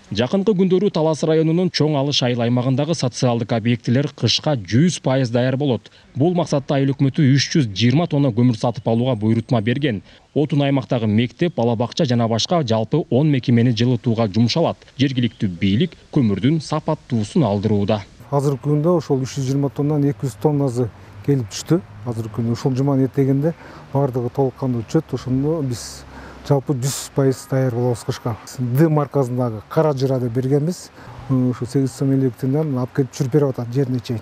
Жакынкы күндөрү Талас районунун чоң алыш айыл аймагындагы социалдык объектилер кышка 100% даяр болот. Бул максатта айыл өкмөтү 320 тонна көмүр сатып алууга буйрутма берген. Отун аймактагы мектеп, бала-бакча жана башка жалпы 10 мекемени жылытууга жумшалат. Жергиликтүү бийлик көмүрдүн сапаттуусун алдырууда. Азыркы күндө ошол 320 тоннан 200 тоннасы келип түштү. Азыркы күндө ушул жуманын эртегинде бардыгы толук кандуу өтүшөт. Ошондо биз жалпы 100% даяр болобуз кышка. Д маркасындагы кара жырады бергенбиз. Ушу 8 сом 50 тоннадан алып келип жүрүп берип атат жерине чейин.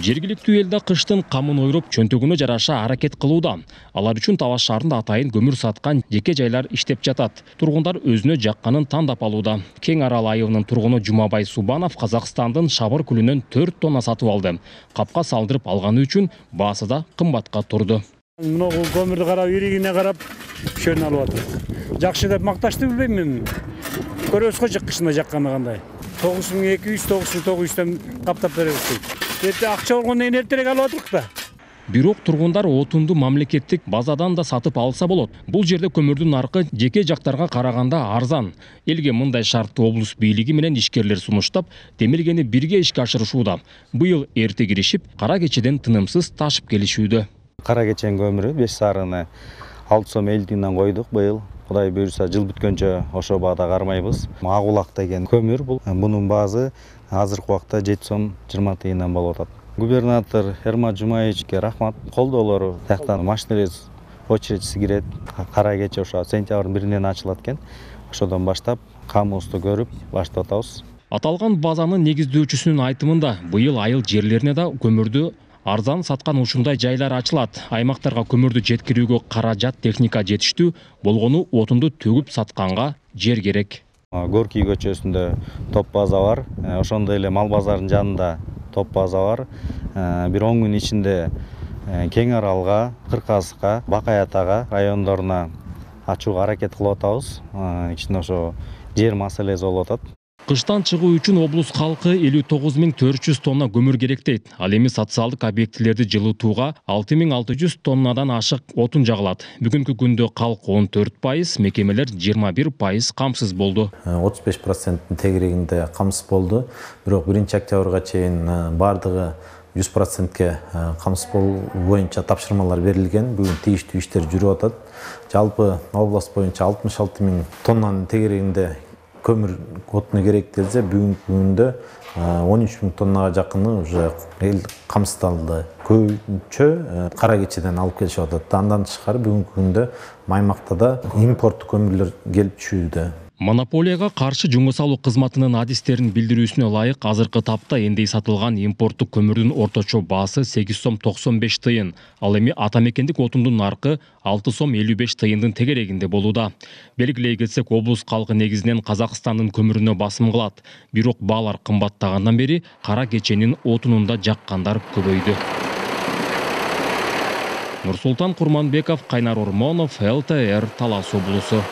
Жергиликтүү эл да кыштын камын ойроп чөнтөгүнө жараша аракет кылууда. Алар үчүн Талас шаарында атайын көмүр саткан жеке жайлар иштеп жатат. Тургундар өзүнө жакканын тандап алууда. Кең Арал айылынын тургуну Жумабай Субанов Казакстандын Шабыр күлүнөн 4 тонна сатып алды. Капка салдырып алганы үчүн баасы да кымбатка турду. Мына көмүрдү карап, иригине карап, шөнү алып атат. Жакшы деп макташты билбейм мен. Көрөбүз го кышында жакканы кандай. 9200, 9900тен каптап беребиз дейт. Эрте акча болгондон кийин эртерээк алып атырык да. Бирок тургундар отунду мамлекеттик базадан да сатып алса болот. Бул жерде көмүрдүн наркы жеке жактарга караганда арзан. Элге мындай шартты облус бийлиги менен ишкерлер сунуштап, темиргени бирге ишке ашырышууда. Быйыл эрте киришип, кара кечеден тынымсыз ташып келишүүдө. Кара кеченин көмүрү 5 сарыны 6 сом 50 тиындан койдук быйыл. Кудай буйруса жыл бүткөнчө ошо баада кармайбыз. Ак улак деген көмүр бул. Бунун баазы азыркы убакта 7 сом 20 тиындан болуп атат. Губернатор Эрмат Жумаевичке рахмат. Колдоолору тияктан машиналар очередчиси кирет. Кара кече ошо сентябрдын 1-ден ачылат экен. Ошодон баштап камыбызды көрүп баштап атабыз. Аталган базанын негиздөөчүсүнүн айтымында быйыл айыл жерлерине да көмүрдү арзан саткан ушундай жайлар ачылат. Аймактарга көмүрдү жеткирүүгө каражат, техника жетиштүү, болгону отунду төгүп сатканга жер керек. Горкий көчөсүндө топ база бар. Ошондой эле мал базарынын жанында топ база бар. Бир 10 күн ичинде Кең Аралга, Кыркасыкка, Бакай Атага райондоруна ачууга аракет кылып атабыз. Кичине ошо жер маселеси болуп атат. Кыштан чыгуу үчүн облус калкы 59400 тонна көмүр керек дейт. Ал эми социалдык объектилерди жылытууга 6600 тоннадан ашык отун жагылат. Бүгүнкү күндө калк 14%, мекемелер 21% камсыз болду. 35%-ын тегерегинде камсыз болду. Бирок 1-октябрга чейин бардыгы 100%-ке камсыз боюнча тапшырмалар берилген. Бүгүн тийиштүү иштер жүрүп атат. Жалпы область боюнча 66 000 тоннанын тегерегинде көмүр отуну керек делсе, бүгүнкү күндө 13 000 тоннага жакыны уже эл камсыздалды. Көбүнчө кара кечеден алып келишип атат. Андан тышкары бүгүнкү күндө аймакта да импорттук көмүрлөр келип түшүүдө. Монополияга каршы жумуш алуу кызматынын адистерин билдирүүсүнө ылайык азыркы тапта эндей сатылган импорттук көмүрдүн орточо баасы 8 сом 95 тыйын. Ал эми ата мекендик отундун наркы 6 сом 55 тыйындын тегерегинде болууда. Белгилей кетсек, облус калкы негизинен Казакстандын көмүрүнө басым кылат. Бирок баалар кымбаттагандан бери кара кеченин отунунда жаккандар көбөйдү. Нурсултан Курманбеков, Кайнар Ормонов, ЛТР, Талас облусу.